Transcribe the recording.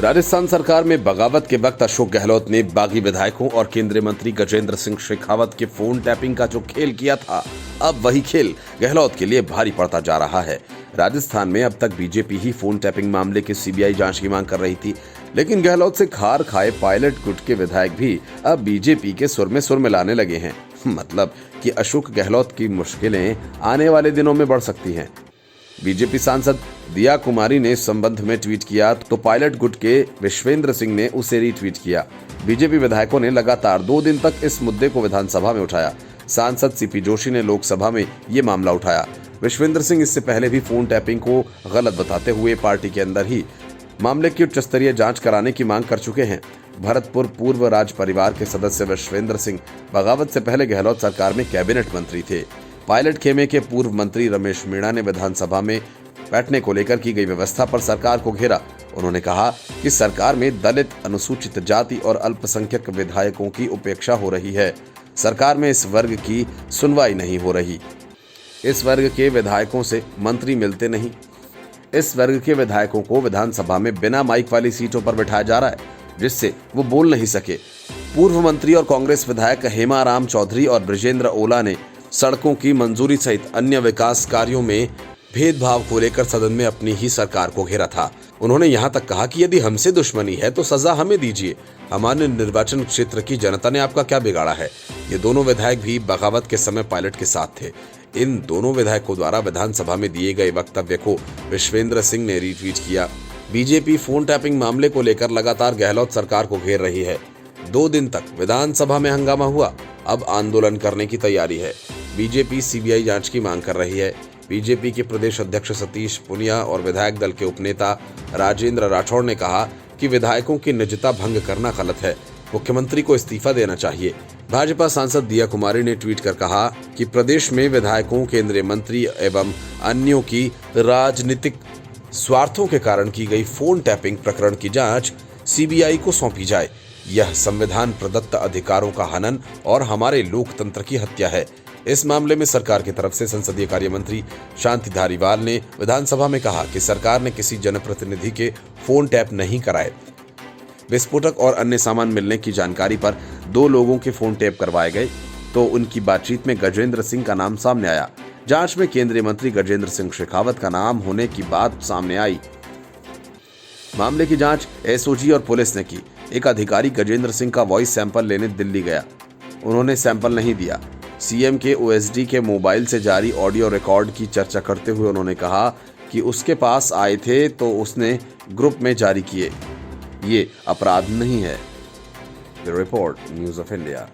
राजस्थान सरकार में बगावत के वक्त अशोक गहलोत ने बागी विधायकों और केंद्रीय मंत्री गजेंद्र सिंह शेखावत के फोन टैपिंग का जो खेल किया था, अब वही खेल गहलोत के लिए भारी पड़ता जा रहा है। राजस्थान में अब तक बीजेपी ही फोन टैपिंग मामले की सीबीआई जांच की मांग कर रही थी, लेकिन गहलोत से खार खाए पायलट गुट के विधायक भी अब बीजेपी के सुर में सुर मिलाने लगे हैं। मतलब कि अशोक गहलोत की मुश्किलें आने वाले दिनों में बढ़ सकती हैं। बीजेपी सांसद दिया कुमारी ने इस संबंध में ट्वीट किया तो पायलट गुट के विश्वेंद्र सिंह ने उसे रीट्वीट किया। बीजेपी विधायकों ने लगातार 2 दिन तक इस मुद्दे को विधानसभा में उठाया। सांसद सीपी जोशी ने लोकसभा में ये मामला उठाया। विश्वेंद्र सिंह इससे पहले भी फोन टैपिंग को गलत बताते हुए पार्टी के अंदर ही मामले की उच्च स्तरीय जांच कराने की मांग कर चुके हैं। भरतपुर पूर्व राज परिवार के सदस्य विश्वेंद्र सिंह बगावत से पहले गहलोत सरकार में कैबिनेट मंत्री थे। पायलट खेमे के पूर्व मंत्री रमेश मीणा ने विधानसभा में बैठने को लेकर की गई व्यवस्था पर सरकार को घेरा। उन्होंने कहा कि सरकार में दलित, अनुसूचित जाति और अल्पसंख्यक विधायकों की उपेक्षा हो रही है। सरकार में इस वर्ग की सुनवाई नहीं हो रही। इस वर्ग के विधायकों से मंत्री मिलते नहीं। इस वर्ग के विधायकों को विधानसभा में बिना माइक वाली सीटों पर बिठाया जा रहा है, जिससे वो बोल नहीं सके। पूर्व मंत्री और कांग्रेस विधायक हेमाराम चौधरी और ब्रजेंद्र ओला ने सड़कों की मंजूरी सहित अन्य विकास कार्यों में भेदभाव को लेकर सदन में अपनी ही सरकार को घेरा था। उन्होंने यहां तक कहा कि यदि हमसे दुश्मनी है तो सजा हमें दीजिए, हमारे निर्वाचन क्षेत्र की जनता ने आपका क्या बिगाड़ा है। ये दोनों विधायक भी बगावत के समय पायलट के साथ थे। इन दोनों विधायकों द्वारा विधानसभा में दिए गए वक्तव्य को विश्वेंद्र सिंह ने रीट्वीट किया। बीजेपी फोन टैपिंग मामले को लेकर लगातार गहलोत सरकार को घेर रही है। 2 दिन तक विधानसभा में हंगामा हुआ, अब आंदोलन करने की तैयारी है। बीजेपी सीबीआई जांच की मांग कर रही है। बीजेपी के प्रदेश अध्यक्ष सतीश पुनिया और विधायक दल के उपनेता राजेंद्र राठौड़ ने कहा कि विधायकों की निजता भंग करना गलत है, मुख्यमंत्री को इस्तीफा देना चाहिए। भाजपा सांसद दिया कुमारी ने ट्वीट कर कहा कि प्रदेश में विधायकों, केंद्रीय मंत्री एवं अन्यों की राजनीतिक स्वार्थों के कारण की गई फोन टैपिंग प्रकरण की जांच सीबीआई को सौंपी जाए। यह संविधान प्रदत्त अधिकारों का हनन और हमारे लोकतंत्र की हत्या है। इस मामले में सरकार की तरफ से संसदीय कार्य मंत्री शांति धारीवाल ने विधानसभा में कहा कि सरकार ने किसी जनप्रतिनिधि के फोन टैप नहीं कराए। विस्फोटक और अन्य सामान मिलने की जानकारी पर 2 लोगों के फोन टैप करवाए गए तो उनकी बातचीत में गजेंद्र सिंह का नाम सामने आया। जांच में केंद्रीय मंत्री गजेंद्र सिंह शेखावत का नाम होने की बात सामने आई। मामले की जांच एसओजी और पुलिस ने की। एक अधिकारी गजेंद्र सिंह का वॉइस सैंपल लेने दिल्ली गया। उन्होंने सैंपल नहीं दिया। सीएम के ओएसडी के मोबाइल से जारी ऑडियो रिकॉर्ड की चर्चा करते हुए उन्होंने कहा कि उसके पास आए थे तो उसने ग्रुप में जारी किए। ये अपराध नहीं है। Bureau report, news of India.